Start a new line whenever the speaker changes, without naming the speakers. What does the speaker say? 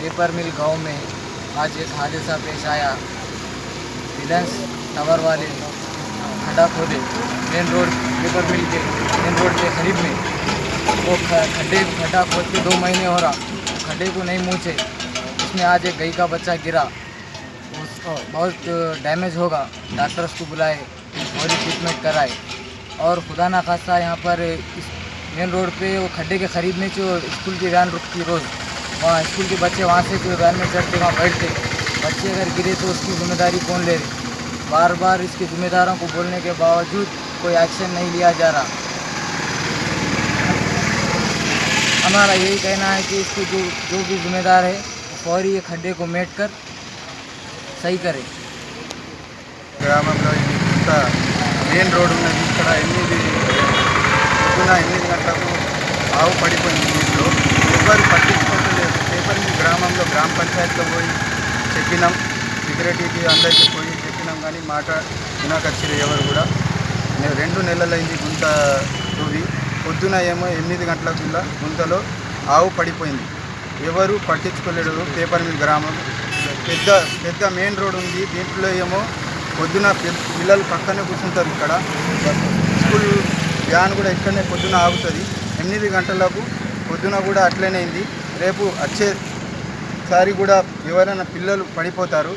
Paper मिल गांव में आज एक हादसा पेश आया। रिलायंस टावर वाले खड्डा खोदे मेन रोड, पेपर मिल के मेन रोड के करीब में। वो खड्डा खोद के 2 महीने हो रहा, खड्डे को नहीं मूछे। उसमें आज एक गाय का बच्चा गिरा, उसको बहुत डैमेज होगा। डॉक्टर्स को बुलाए और ट्रीटमेंट कराए। और खुदा ना खास्ता यहाँ पर इस मेन रोड पे वो खड्डे के करीब में जो स्कूल की वैन रुकती रोज़, वहाँ स्कूल के बच्चे वहाँ से जो वैन में चढ़ते वहाँ बैठते, बच्चे अगर गिरे तो उसकी जिम्मेदारी कौन ले रहे? बार बार इसके जिम्मेदारों को बोलने के बावजूद कोई एक्शन नहीं लिया जा रहा। हमारा यही कहना है कि इसको जो भी जिम्मेदार है फौरी ये खड्डे को मेट कर सही करे।
గ్రామంలో ఇది ఇంత మెయిన్ రోడ్ ఉన్నది. ఇక్కడ 8 గంటలకు ఆవు పడిపోయింది నీటిలో. ఎవరు పట్టించుకోవట్లేదు. పేపర్ మిల్ గ్రామంలో గ్రామ పంచాయతీలో పోయి చెప్పినాం, సెక్రటరీకి అందరికీ పోయి చెప్పినాం, కానీ మాట వినాకొచ్చారు ఎవరు కూడా. 2 నెలలైంది గుంత తవ్వి. పొద్దున ఏమో 8 గంటలకు గుంతలో ఆవు పడిపోయింది. ఎవరు పట్టించుకోలేడు. పేపర్ మిల్ గ్రామం పెద్ద మెయిన్ రోడ్ ఉంది. దీంట్లో ఏమో పొద్దున పిల్లలు పక్కనే కూర్చుంటారు. ఇక్కడ స్కూల్ వ్యాన్ కూడా ఇక్కడనే పొద్దున ఆగుతుంది. 8 గంటలకు పొద్దున కూడా అట్లనే అయింది. రేపు వచ్చేసారి కూడా ఎవరైనా పిల్లలు పడిపోతారు.